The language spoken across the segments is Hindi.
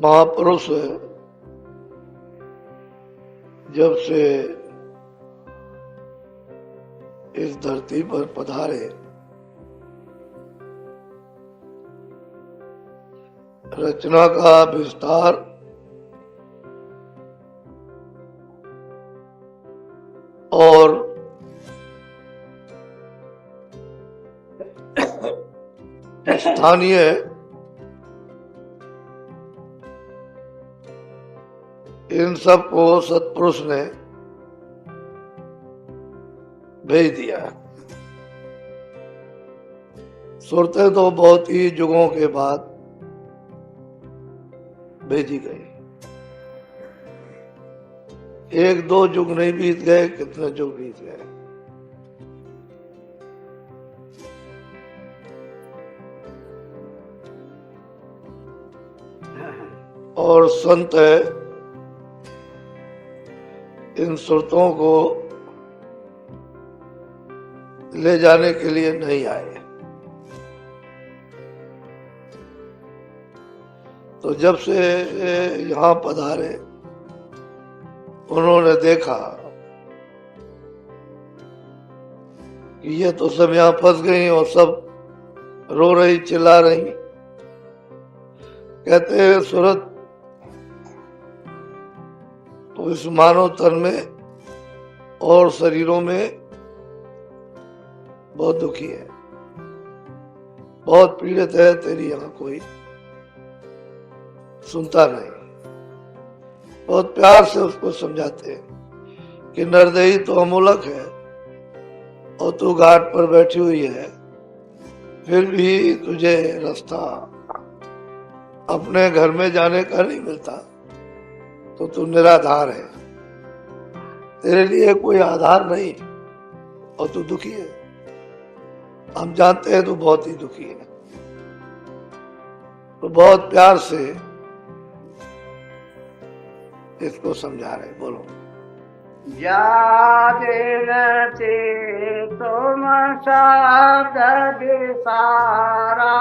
महापुरुष जब से इस धरती पर पधारे, रचना का विस्तार और स्थानीय इन सब को सत्पुरुष ने भेज दिया। सूरतें तो बहुत ही युगों के बाद भेजी गई। एक दो युग नहीं बीत गए, कितने युग बीत गए। और संत इन सुरतों को ले जाने के लिए नहीं आए। तो जब से यहाँ पधारे, उन्होंने देखा कि ये तो सब यहाँ फंस गई और सब रो रही, चिल्ला रही। कहते हैं सूरत तो इस मानव तन में और शरीरों में बहुत दुखी है, बहुत पीड़ित है। तेरी यहाँ कोई सुनता नहीं। बहुत प्यार से उसको समझाते हैं कि नरदेही तो अमूलक है और तू घाट पर बैठी हुई है, फिर भी तुझे रास्ता अपने घर में जाने का नहीं मिलता, तो तू निराधार है। तेरे लिए कोई आधार नहीं और तू दुखी है। हम जानते हैं तू बहुत ही दुखी है। तो बहुत प्यार से इसको समझा रहे। बोलो। तुम शब्द विसारा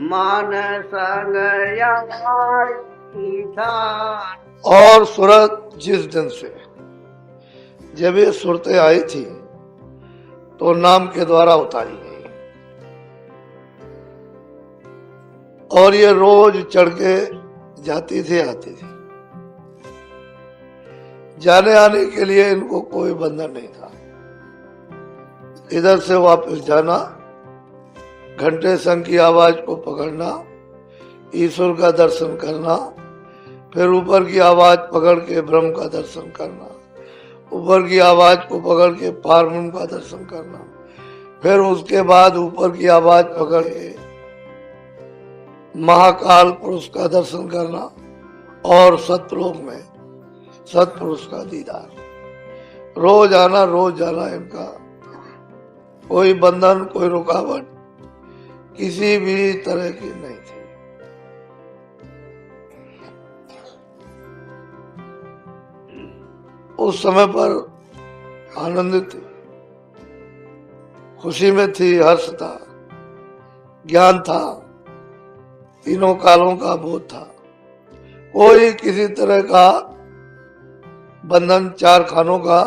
मन संग और सूरत जिस दिन से जब ये सूरतें आई थी तो नाम के द्वारा उतारी गई, और ये रोज चढ़ के जाती थी, आती थी। जाने आने के लिए इनको कोई बंधन नहीं था। इधर से वापस जाना, घंटे संग की आवाज को पकड़ना, ईश्वर का दर्शन करना, फिर ऊपर की आवाज पकड़ के ब्रह्म का दर्शन करना, ऊपर की आवाज को पकड़ के पारब्रह्म का दर्शन करना, फिर उसके बाद ऊपर की आवाज पकड़ के महाकाल पुरुष का दर्शन करना और सतलोक में सतपुरुष का दीदार। रोज आना इनका कोई बंधन, कोई रुकावट किसी भी तरह की नहीं थी। उस समय पर आनंदित थी, खुशी में थी, हर्ष था, ज्ञान था, तीनों कालों का बोध था। कोई किसी तरह का बंधन, चार खानों का,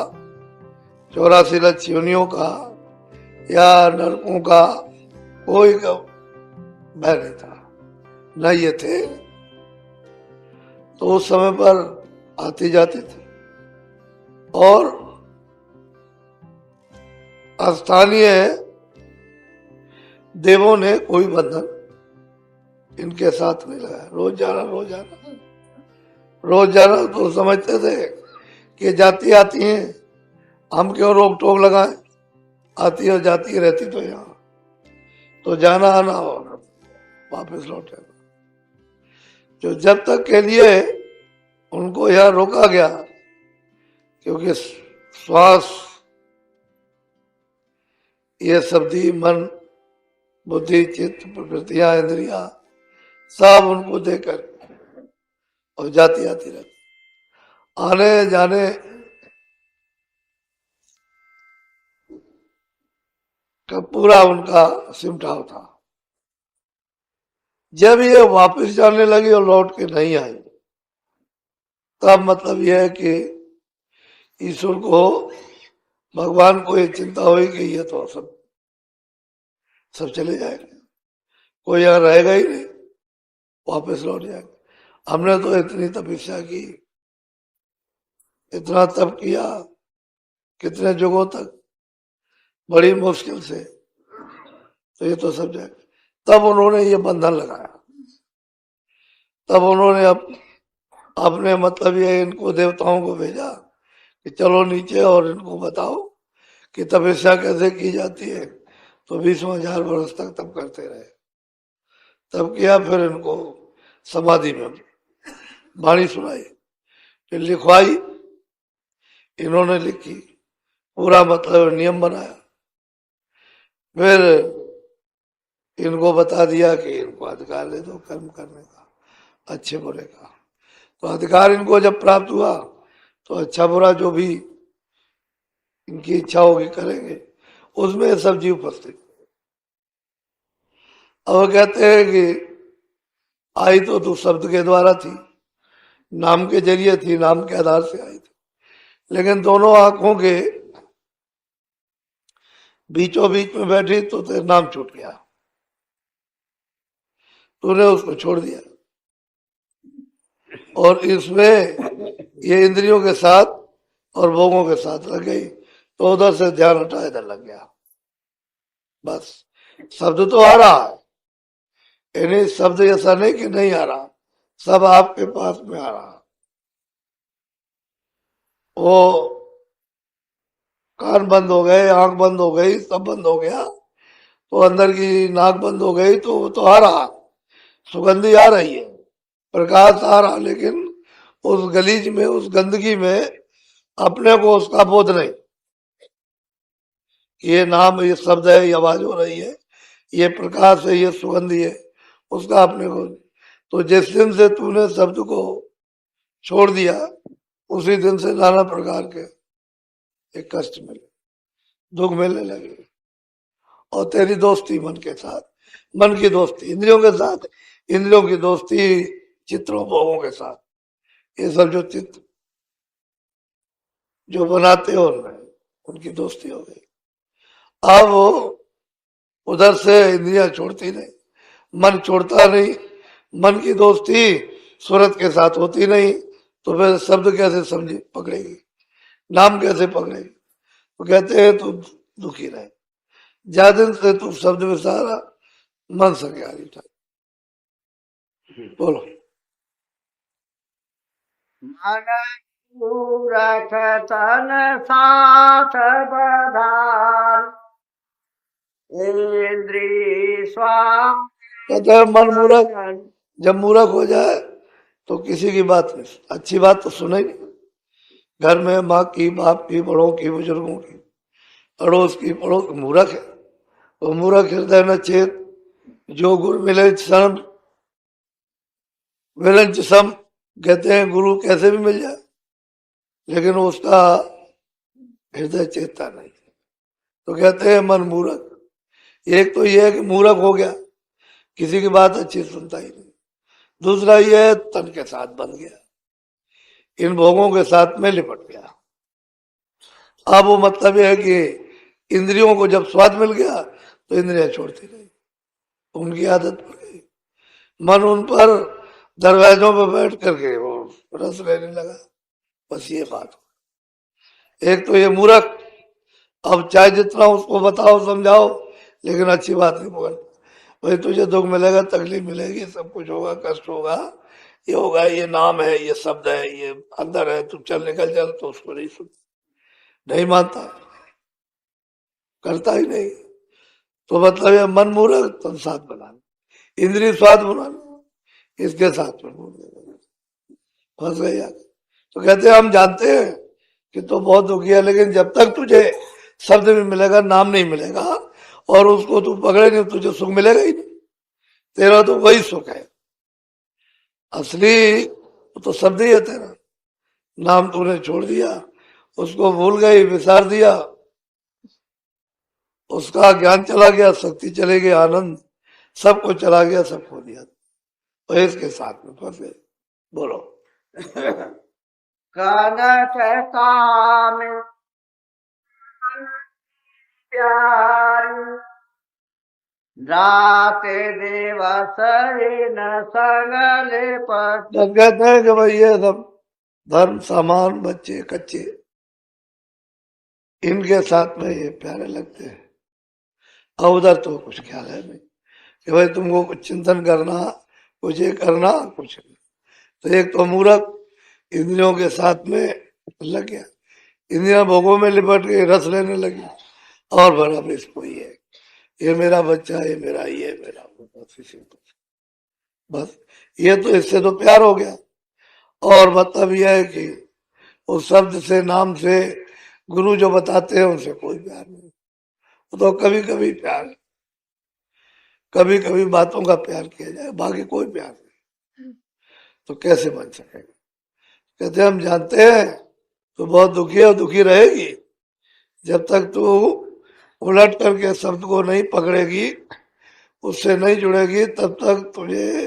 84 लक्ष योनियों का या नरकों का कोई भय नहीं था, न ये थे। तो उस समय पर आते जाते थे और स्थानीय देवों ने कोई बंधन इनके साथ नहीं लगाया। रोज जाना तो समझते थे कि जाती आती हैं, हम क्यों रोक टोक लगाएं, आती और जाती रहती तो यहाँ तो जाना आना और वापस लौटे। जो जब तक के लिए उनको यहाँ रोका गया, क्योंकि श्वास, ये शब्दी, मन, बुद्धि, चित्त, प्रकृतियां, इंद्रिया सब उनको देकर और जाती आती रहती, आने जाने का पूरा उनका सिमटाव था। जब ये वापस जाने लगी और लौट के नहीं आई, तब मतलब यह है कि ईश्वर को, भगवान को ये चिंता हुई कि ये तो सब चले जाएंगे, कोई यहाँ रहेगा ही नहीं, वापस लौट जाएंगे। हमने तो इतनी तपस्या की, इतना तप किया, कितने जुगों तक, बड़ी मुश्किल से, तो ये तो सब जाएगा। तब उन्होंने ये बंधन लगाया, तब उन्होंने अपने मतलब ये इनको देवताओं को भेजा कि चलो नीचे और इनको बताओ कि तपस्या कैसे की जाती है। तो 20,000 वर्ष तक तप करते रहे, तब किया, फिर इनको समाधि में वाणी सुनाई, फिर लिखवाई, इन्होंने लिखी, पूरा मतलब नियम बनाया, फिर इनको बता दिया कि इनको अधिकार दे दो कर्म करने का, अच्छे बुरे का। तो अधिकार इनको जब प्राप्त हुआ तो अच्छा बुरा जो भी इनकी इच्छा होगी करेंगे, उसमें सब जीव उपस्थित। अब वो कहते हैं कि आई तो तू शब्द के द्वारा थी, नाम के जरिए थी, नाम के आधार से आई थी, लेकिन दोनों आंखों के बीचों बीच में बैठी तो तेरा नाम छूट गया, तूने उसको छोड़ दिया, और इसमें ये इंद्रियों के साथ और भोगों के साथ लग गई, तो उधर से ध्यान हटा इधर लग गया। बस शब्द तो आ रहा है, यानी शब्द ऐसा नहीं कि नहीं आ रहा, सब आपके पास में आ रहा। वो कान बंद हो गए, आंख बंद हो गई, सब बंद हो गया, तो अंदर की नाक बंद हो गई, तो वो तो आ रहा, सुगंधी आ रही है, प्रकाश आ रहा, लेकिन उस गलीज में, उस गंदगी में अपने को उसका बोध नहीं, ये नाम, ये शब्द है, ये आवाज हो रही है, ये प्रकाश है, ये सुगंधी है, उसका अपने को। तो जिस दिन से तूने शब्द को छोड़ दिया, उसी दिन से नाना प्रकार के एक कष्ट मिले, दुख मिलने लगे, और तेरी दोस्ती मन के साथ, मन की दोस्ती इंद्रियों के साथ, इंद्रियों की दोस्ती चित्रों भोगों के साथ, ये सब जो चित्र जो बनाते हो उनमें, उनकी दोस्ती हो गई। अब उधर से इंद्रियां छोड़ती नहीं, मन छोड़ता नहीं, मन की दोस्ती सूरत के साथ होती नहीं, तो फिर शब्द कैसे समझे पकड़ेगी, नाम कैसे पकड़ेगी। तो कहते हैं तू दुखी रहे, ज्यादा दिन से तू शब्द विसारा, मन सके आगे उठा। बोलो। रख तन साथ बधान, इंद्री स्वाम। कहते हैं मन मूर्ख, जब मूर्ख हो जाए तो किसी की बात नहीं, अच्छी बात तो सुने नहीं, घर में माँ की, बाप की, बड़ों की, बुजुर्गों की, अड़ोस की, पड़ोस, मूर्ख है। तो मूर्ख हृदय न चेत, जो गुरु मिले शर्म विरंच सम। कहते हैं गुरु कैसे भी मिल जाए, लेकिन उसका हृदय चेतता नहीं। तो कहते हैं मन मूर्ख, एक तो यह है कि मूर्ख हो गया, किसी की बात अच्छी सुनता ही नहीं। दूसरा यह है तन के साथ बन गया, इन भोगों के साथ में लिपट गया। अब वो मतलब यह है कि इंद्रियों को जब स्वाद मिल गया तो इंद्रियां छोड़ती नहीं, उनकी आदत पड़ गई, मन उन पर दरवाजों पर बैठ करके वो रस लेने लगा। बस ये बात हो। एक तो ये मूर्ख, अब चाहे जितना उसको बताओ समझाओ, लेकिन अच्छी बात नहीं बोल, भाई तुझे दुख मिलेगा, तकलीफ मिलेगी, सब कुछ होगा, कष्ट होगा, ये होगा, ये नाम है, ये शब्द है, ये अंदर है, तू चल निकल चल, तो उसको नहीं सुन, नहीं मानता, करता ही नहीं। तो मतलब ये मन मूर्ख, तन साथ बनाना, इंद्रिय स्वाद बनाना, इसके साथ में फंस गए यार। तो कहते हैं हम जानते हैं कि तो बहुत दुखी है, लेकिन जब तक तुझे शब्द में मिलेगा, नाम नहीं मिलेगा, और उसको तू पकड़े नहीं, तुझे सुख मिलेगा ही नहीं, तेरा तो वही सुख है असली, तो शब्द ही है तेरा। नाम तूने छोड़ दिया, उसको भूल गई, विसार दिया, उसका ज्ञान चला गया, शक्ति चले गई, आनंद सब कुछ चला गया, सब खो दिया। और इसके साथ में फंस गए। बोलो। कनक काम प्यारी रात दिवस न सगले पति। जब कहते हैं कि भाई ये सब धर्म सामान बच्चे कच्चे, इनके साथ में ये प्यारे लगते हैं। और उधर तो कुछ ख्याल है नहीं कि भाई तुमको कुछ चिंतन करना, कुछ ये करना, कुछ नहीं। तो एक तो मूर्ख इंद्रियों के साथ में लग गया, इंद्रियां भोगों में लिपट के रस लेने लगी, और बराबर इसको ही है, ये मेरा बच्चा, ये मेरा, ये मेरा, बस ये तो इससे तो प्यार हो गया। और मतलब यह है कि उस शब्द से, नाम से, गुरु जो बताते हैं उनसे कोई प्यार नहीं। तो कभी कभी प्यार, कभी कभी बातों का प्यार किया जाए, बाकी कोई प्यार नहीं, तो कैसे बन सकेगा। कहते हम जानते हैं तो बहुत दुखी है और दुखी रहेगी, जब तक तू उलट करके शब्द को नहीं पकड़ेगी, उससे नहीं जुड़ेगी, तब तक तुझे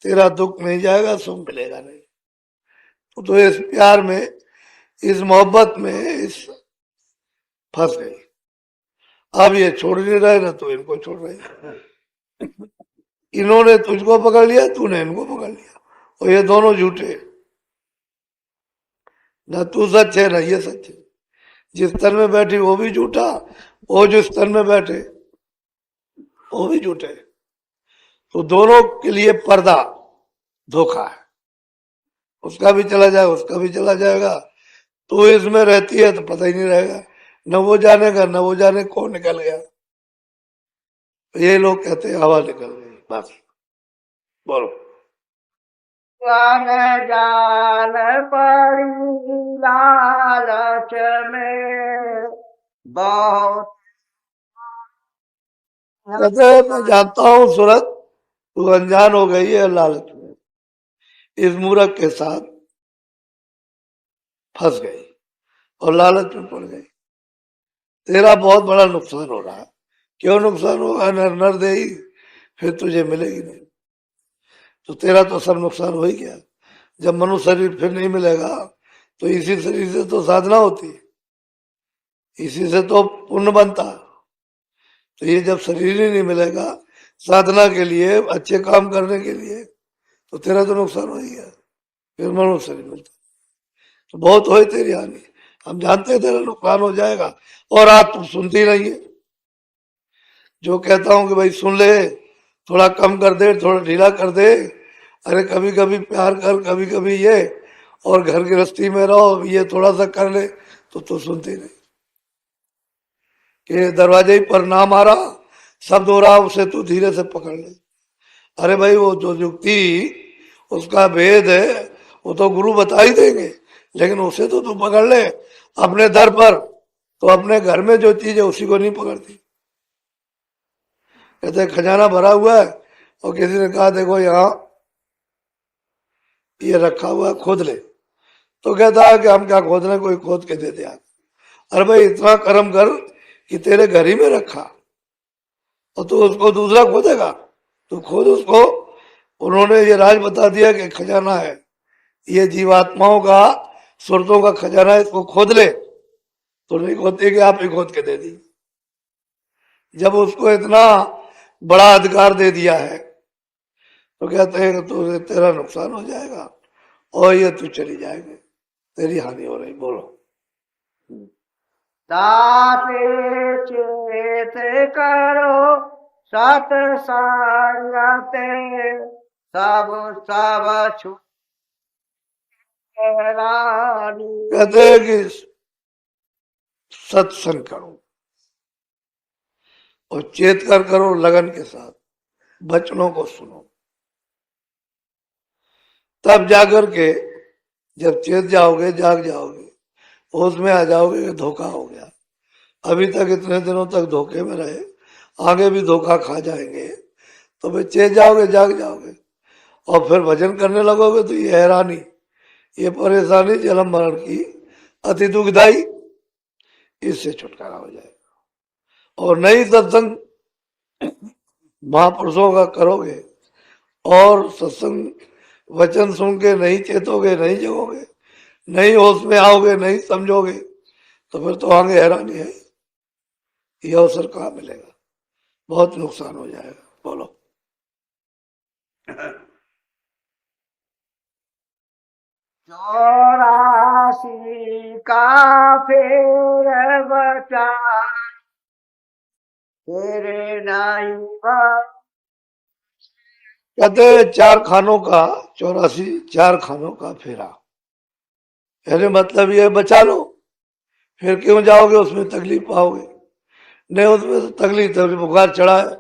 तेरा दुख नहीं जाएगा, सुख मिलेगा नहीं। तो इस प्यार में, इस मोहब्बत में इस फंस गई। अब ये छोड़ नहीं रहे ना, तो इनको छोड़ रहे। इन्होंने तुझको पकड़ लिया, तूने इनको पकड़ लिया, और ये दोनों झूठे, ना तू सच है ना ये सच है। जिस तन में बैठी वो भी झूठा, वो जिस तन में बैठे वो भी झूठे। तो दोनों के लिए पर्दा धोखा है, उसका भी चला जाएगा, उसका भी चला जाएगा। तो इसमें रहती है तो पता ही नहीं रहेगा, न वो जानेगा न वो जाने कौन निकल गया। तो ये लोग कहते हैं हवा निकल गई, बस। बोलो। जान पड़ी लालच में बहुत। कहते हैं मैं जानता हूँ सूरत, तू अनजान हो गई है लालच में, इस मूर्ख के साथ फंस गई और लालच में पड़ गई। तेरा बहुत बड़ा नुकसान हो रहा है। क्यों नुकसान होगा? नर दे ही, फिर तुझे मिलेगी नहीं। तो तेरा तो सब नुकसान हो ही गया। जब मनुष्य शरीर फिर नहीं मिलेगा, तो इसी शरीर से तो साधना होती है, इसी से तो पुण्य बनता। तो ये जब शरीर ही नहीं मिलेगा साधना के लिए, अच्छे काम करने के लिए, तो तेरा तो नुकसान हो ही गया। फिर मनुष्य शरीर मिलता तो बहुत हो तेरी हानि। हम जानते हैं तेरा नुकसान हो जाएगा, और आज तुम सुनती नहीं है। जो कहता हूं कि भाई सुन ले, थोड़ा कम कर दे, थोड़ा ढीला कर दे, अरे कभी कभी प्यार कर, कभी कभी ये, और घर गृहस्थी में रहो, ये थोड़ा सा कर ले, तो तू सुनती नहीं। कि दरवाजे पर ना मारा, शब्द हो रहा, उसे तू धीरे से पकड़ ले। अरे भाई वो जो युक्ति, उसका भेद है, वो तो गुरु बता ही देंगे, लेकिन उसे तो तू पकड़ ले अपने दर पर। तो अपने घर में जो चीज है उसी को नहीं पकड़ती। कहते खजाना भरा हुआ है, और किसी ने कहा देखो यहाँ ये रखा हुआ है, खोद ले। तो कहता है कि हम क्या खोदने, कोई खोद के दे दिया। अरे भाई इतना कर्म कर कि तेरे घर ही में रखा, और तू उसको दूसरा खोदेगा? तो खोद उसको। उन्होंने ये राज बता दिया कि खजाना है, ये जीवात्माओं का, सुरतों का खजाना है, इसको खोद ले। तो नहीं खोदते कि आप ही खोद के दे दी। जब उसको इतना बड़ा अधिकार दे दिया है, तो कहते हैं कि तो तेरा नुकसान हो जाएगा, और ये तू चली जाएगी, तेरी हानि हो रही। बोलो। ताते चेत करो सत्संगते सब सब छुरानी। कहते हैं कि सत्संग करो, और चेत कर करो, लगन के साथ वचनों को सुनो। तब जाकर के, जब चेत जाओगे, जाग जाओगे, होश में आ जाओगे कि धोखा हो गया। अभी तक इतने दिनों तक धोखे में रहे, आगे भी धोखा खा जाएंगे। तो फिर चेत जाओगे, जाग जाओगे, और फिर भजन करने लगोगे, तो ये हैरानी, ये परेशानी जन्म मरण की अति दुखदाई, इससे छुटकारा हो जाएगा। और नई सत्संग महापुरुषों का करोगे, और सत्संग वचन सुन के नहीं चेतोगे, नहीं जगोगे, नहीं होश में आओगे, नहीं समझोगे, तो फिर तो आगे हैरानी है, ये अवसर कहाँ मिलेगा, बहुत नुकसान हो जाएगा। बोलो। चौरासी का फिर बचा तेरे नाई पर। कहते हैं 4 खानों का 84, 4 खानों का फेरा। यानी मतलब ये बचा लो, फिर क्यों जाओगे उसमें तकलीफ पाओगे, नहीं उसमें तो तकलीफ, बुखार चढ़ा है,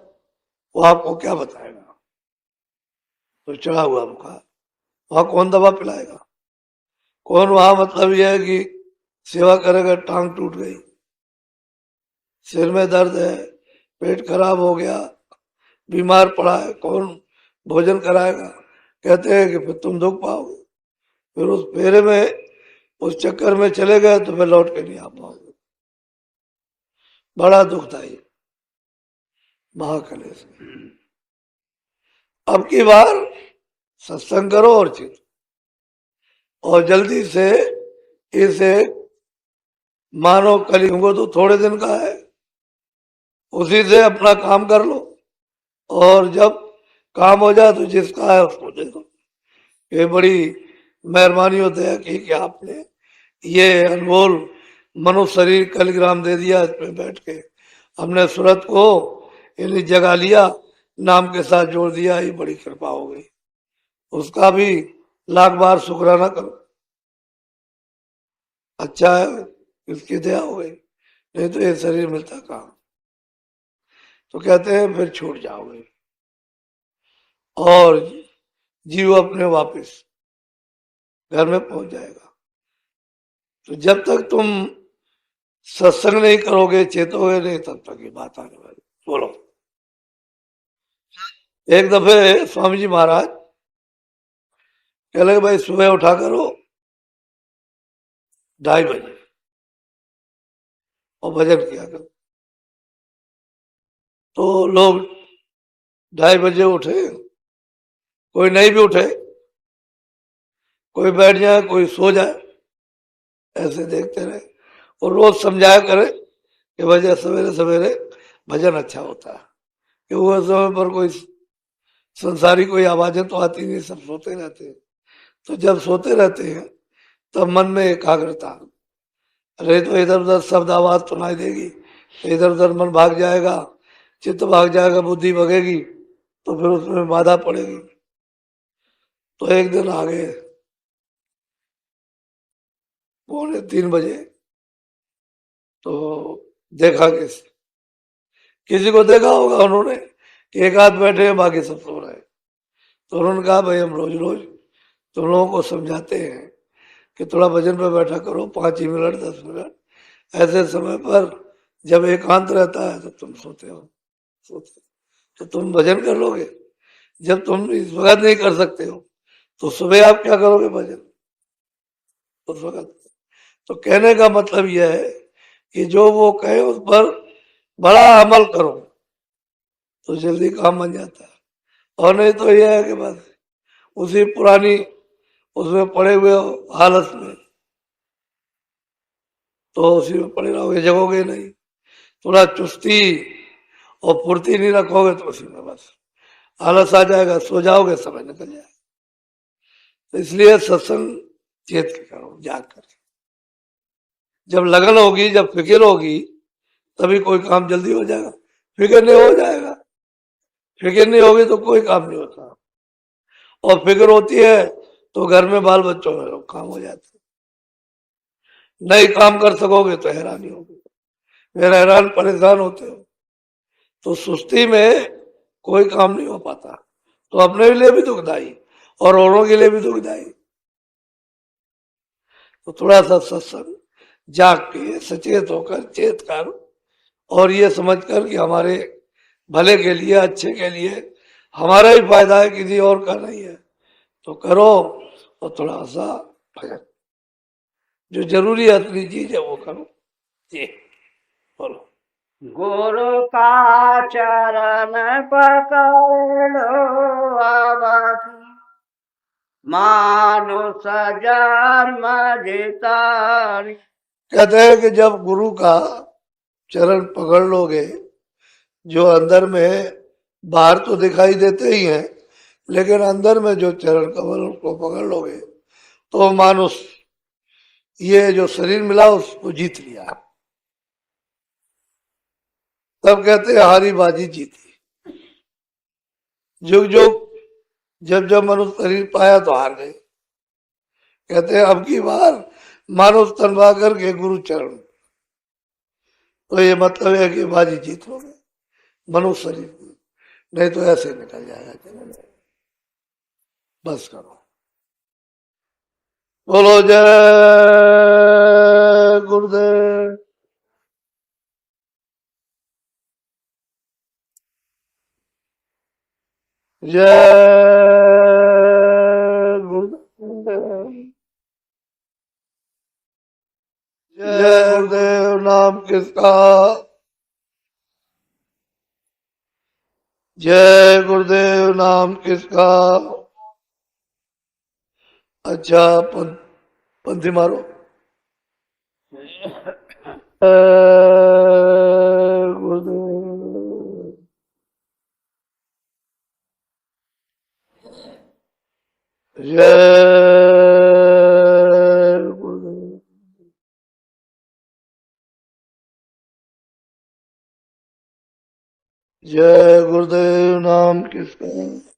वो आपको क्या बताएगा, तो चढ़ा हुआ बुखार, वहां कौन दवा पिलाएगा, कौन वहां मतलब यह है कि सेवा करेगा, टांग टूट गई, सिर में दर्द है, पेट खराब हो गया, बीमार पड़ा है, कौन भोजन कराएगा। कहते हैं कि फिर तुम दुख पाओगे, फिर उस फेरे में, उस चक्कर में चले गए तो फिर लौट के नहीं आ पाओगे, बड़ा दुखदायी महाकलेश। अब की बार सत्संग करो और चित, और जल्दी से इसे मानो कलयुग तो थोड़े दिन का है, उसी से अपना काम कर लो, और जब काम हो जाए तो जिसका है उसको दे दो। ये बड़ी मेहरबानी होती है कि आपने ये अनमोल मनुष्य शरीर कलिग्राम दे दिया, इसमें बैठ के हमने सूरत को यानी जगा लिया, नाम के साथ जोड़ दिया, ये बड़ी कृपा हो गई, उसका भी लाख बार शुक्राना करो। अच्छा है इसकी दया हो गई, नहीं तो ये शरीर मिलता कहाँ। तो कहते हैं फिर छूट जाओगे और जीव अपने वापस घर में पहुंच जाएगा। तो जब तक तुम सत्संग नहीं करोगे, चेतोगे नहीं, तब तक ये बात आने वाली। बोलो। एक दफे स्वामी जी महाराज कह लगे भाई सुबह उठा करो 2:30 बजे और भजन किया करो। तो लोग 2:30 बजे उठे, कोई नहीं भी उठे, कोई बैठ जाए, कोई सो जाए, ऐसे देखते रहे। और रोज समझाया करे कि वजह सवेरे सवेरे भजन अच्छा होता है, कि वो समय पर कोई संसारी कोई आवाजें तो आती नहीं, सब सोते रहते हैं। तो जब सोते रहते हैं तब मन में एकाग्रता, अरे तो इधर उधर शब्द आवाज सुनाई देगी, तो इधर उधर मन भाग जाएगा, चित्त भाग जाएगा, बुद्धि भगेगी, तो फिर उसमें बाधा पड़ेगी। तो एक दिन आ गए 2:45 बजे, तो देखा किसी को देखा होगा उन्होंने कि एक हाथ बैठे हैं, बाकी सब सो रहे हैं। तो उन्होंने कहा भाई हम रोज रोज तुम लोगों को समझाते हैं कि थोड़ा भजन पे बैठा करो, 5 ही मिनट 10 मिनट, ऐसे समय पर जब एकांत रहता है तो तुम सोते हो, सोते, तो तुम भजन कर लोगे। जब तुम इस वक्त नहीं कर सकते हो तो सुबह आप क्या करोगे भजन उस वक्त। तो कहने का मतलब यह है कि जो वो कहे उस पर बड़ा अमल करो तो जल्दी काम बन जाता है, और नहीं तो यह है कि बस उसी पुरानी उसमें पड़े हुए हालत में, तो उसी में पड़े रहोगे, जगोगे नहीं। थोड़ा चुस्ती और फुर्ती नहीं रखोगे तो उसी में बस आलस आ जाएगा, सो जाओगे, समय निकल जाएगा। तो इसलिए सत्संग चेत के करो, जाग कर। जब लगन होगी, जब फिक्र होगी, तभी कोई काम जल्दी हो जाएगा। फिक्र नहीं हो जाएगा, फिक्र नहीं होगी तो कोई काम नहीं होता, और फिक्र होती है तो घर में बाल बच्चों में काम हो जाते, नहीं काम कर सकोगे तो हैरानी होगी, फिर हैरान परेशान होते हो, तो सुस्ती में कोई काम नहीं हो पाता, तो अपने लिए भी दुखदाई और औरों के लिए भी दुखदाई। तो थोड़ा सा सत्संग जाग के सचेत होकर चेत कर, और ये समझकर कि हमारे भले के लिए, अच्छे के लिए, हमारा ही फायदा है, किसी और का नहीं है, तो करो। और थोड़ा सा भजन, जो जरूरी असली चीज है वो करो। जी बोलो। गुरु का चरण पकड़ लो अब मानुष जन्म जितारी। कहते हैं कि जब गुरु का चरण पकड़ लोगे, जो अंदर में, बाहर तो दिखाई देते ही हैं, लेकिन अंदर में जो चरण कमल उसको पकड़ लोगे तो मानुष, ये जो शरीर मिला उसको जीत लिया। तब कहते हैं हारी बाजी जीती। जुग जुग जब जब मनुष्य शरीर पाया तो हार गए। कहते हैं अब की बार मानुष तनवा करके गुरु चरण, तो ये मतलब है कि बाजी जीत लोगे मनुष्य शरीर, नहीं तो ऐसे निकल जाएगा चरण। बस करो। बोलो जय गुरुदेव। जय गुरुदेव। जय गुरुदेव। नाम किसका? जय गुरुदेव। नाम किसका? अच्छा पंथी मारो। गुरुदेव। जय गुरुदेव। जय गुरुदेव। नाम किसका?